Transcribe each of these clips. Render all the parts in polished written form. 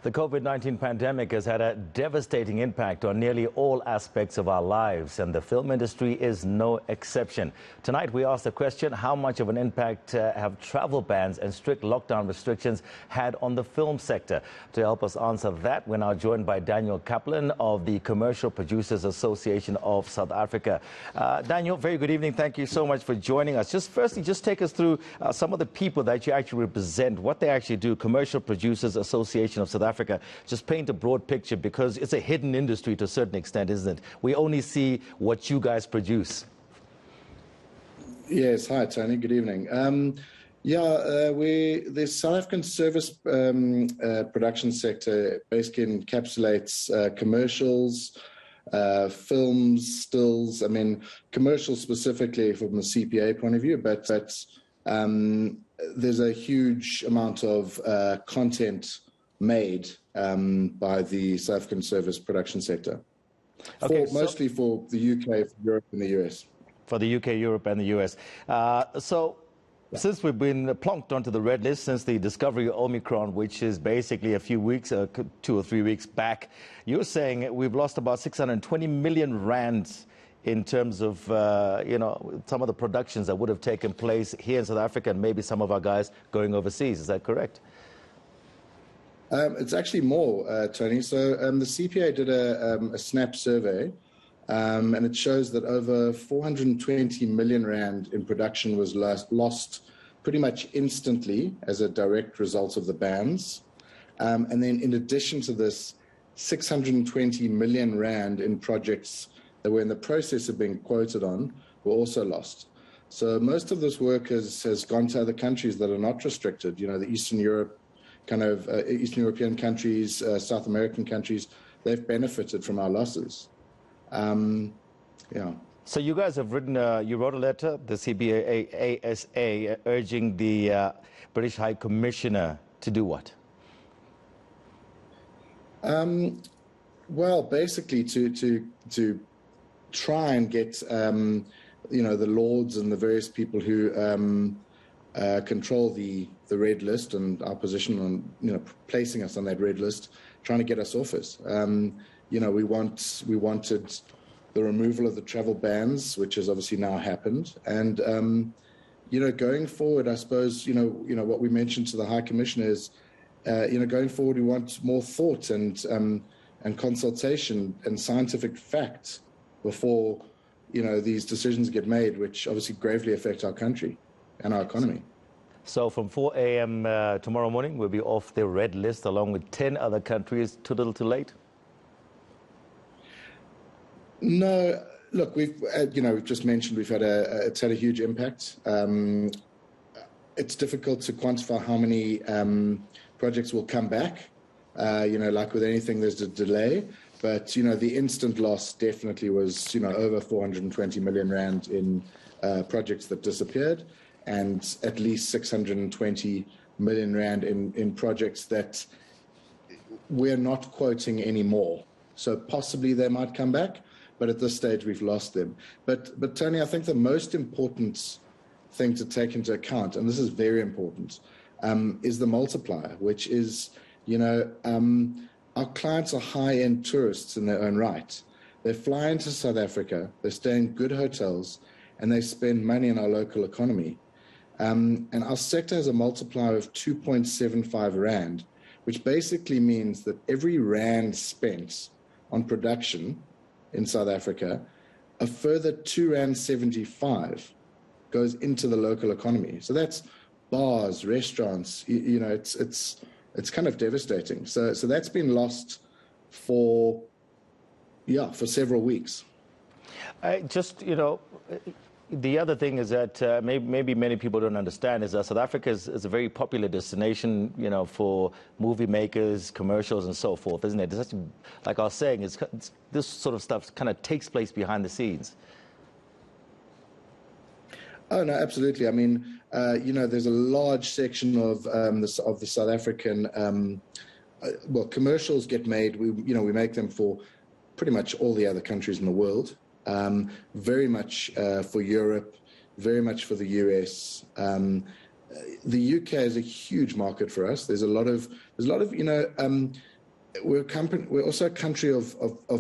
The COVID-19 pandemic has had a devastating impact on nearly all aspects of our lives, and the film industry is no exception. Tonight, we ask the question, how much of an impact have travel bans and strict lockdown restrictions had on the film sector? To help us answer that, we're now joined by Daniel Kaplan of the Commercial Producers Association of South Africa. Daniel, very good evening. Thank you so much for joining us. Firstly, take us through some of the people that you actually represent, what they actually do. Commercial Producers Association of South Africa. Just paint a broad picture, because it's a hidden industry to a certain extent, isn't it? We only see what you guys produce. Yes, hi Tony, good evening. The South African service production sector basically encapsulates commercials, films, stills. I mean, commercials specifically from the CPA point of view, but there's a huge amount of content made by the South African service production sector, mostly for the UK, for Europe and the US. For the UK, Europe and the US. Since we've been plonked onto the red list since the discovery of Omicron, which is basically a few weeks, 2 or 3 weeks back, you're saying we've lost about 620 million rands in terms of, some of the productions that would have taken place here in South Africa, and maybe some of our guys going overseas. Is that correct? It's actually more, Tony. So the CPA did a SNAP survey, and it shows that over 420 million rand in production was lost pretty much instantly as a direct result of the bans. And then in addition to this, 620 million rand in projects that were in the process of being quoted on were also lost. So most of this work has gone to other countries that are not restricted, the Eastern European countries, South American countries. They've benefited from our losses. So you guys have you wrote a letter, the CBASA, urging the British High Commissioner to do what? Well, basically to try and get the Lords and the various people who control the red list and our position on placing us on that red list, trying to get us off it. We wanted the removal of the travel bans, which has obviously now happened, and going forward, I suppose what we mentioned to the High Commissioner is going forward we want more thought and consultation and scientific fact before these decisions get made, which obviously gravely affect our country and our economy. So from 4 a.m. Tomorrow morning, we'll be off the red list along with 10 other countries. Too little, too late? No, look, we've just mentioned it's had a huge impact. It's difficult to quantify how many projects will come back. Like with anything, there's a delay. But the instant loss definitely was over 420 million rand in projects that disappeared, and at least 620 million rand in projects that we're not quoting anymore. So possibly they might come back, but at this stage we've lost them. But Tony, I think the most important thing to take into account, and this is very important, is the multiplier, which is, our clients are high-end tourists in their own right. They fly into South Africa, they stay in good hotels, and they spend money in our local economy. And our sector has a multiplier of 2.75 rand, which basically means that every rand spent on production in South Africa, a further 2.75 rand goes into the local economy. So that's bars, restaurants. It's kind of devastating. So that's been lost for several weeks. The other thing is that maybe many people don't understand is that South Africa is a very popular destination, for movie makers, commercials, and so forth, isn't it? It's actually, like I was saying, this sort of stuff kind of takes place behind the scenes. Oh no, absolutely. I mean, there's a large section of the South African commercials get made. We make them for pretty much all the other countries in the world. Very much for Europe, very much for the US. the UK is a huge market for us. There's a lot of we're also a country of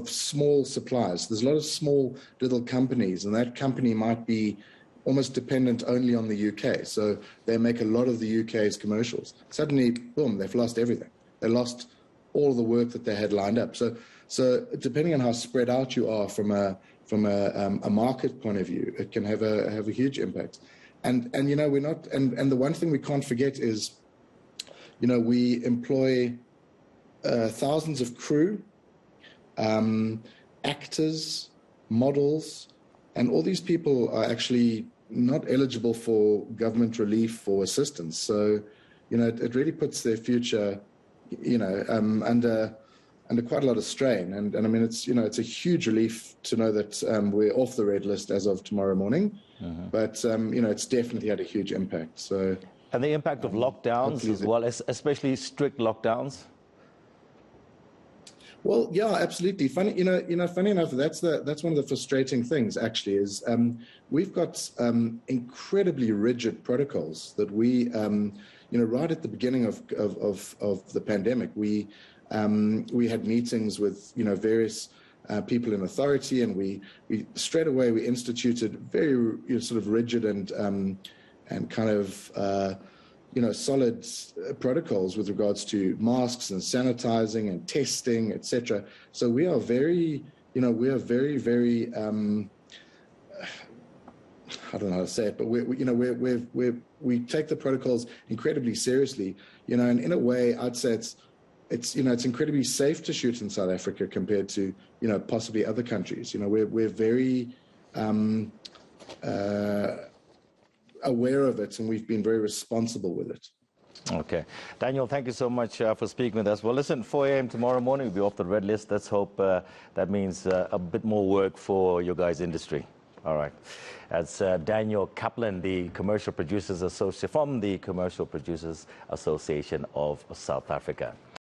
small suppliers. There's a lot of small little companies, and that company might be almost dependent only on the UK. So they make a lot of the UK's commercials. Suddenly, boom, they've lost everything. They lost all the work that they had lined up. So depending on how spread out you are from a market point of view, it can have a huge impact. And we're not. And the one thing we can't forget is, we employ thousands of crew, actors, models, and all these people are actually not eligible for government relief or assistance. So, it really puts their future, under quite a lot of strain. And I mean, it's a huge relief to know that we're off the red list as of tomorrow morning. Uh-huh. But, it's definitely had a huge impact. So, and the impact of lockdowns as well, especially strict lockdowns? Well, yeah, absolutely. Funny enough, that's one of the frustrating things. Actually, is we've got incredibly rigid protocols that we, right at the beginning of the pandemic, we had meetings with various people in authority, and we straight away we instituted very sort of rigid and kind of solid protocols with regards to masks and sanitizing and testing, etc. So we are very, very, I don't know how to say it, but we take the protocols incredibly seriously, and in a way, I'd say it's incredibly safe to shoot in South Africa compared to, possibly other countries. We're very aware of it, and we've been very responsible with it. Okay. Daniel, thank you so much for speaking with us. Well, listen, 4 a.m. tomorrow morning, we'll be off the red list. Let's hope that means a bit more work for your guys' industry. All right. That's Daniel Kaplan, the Commercial Producers Associate from the Commercial Producers Association of South Africa.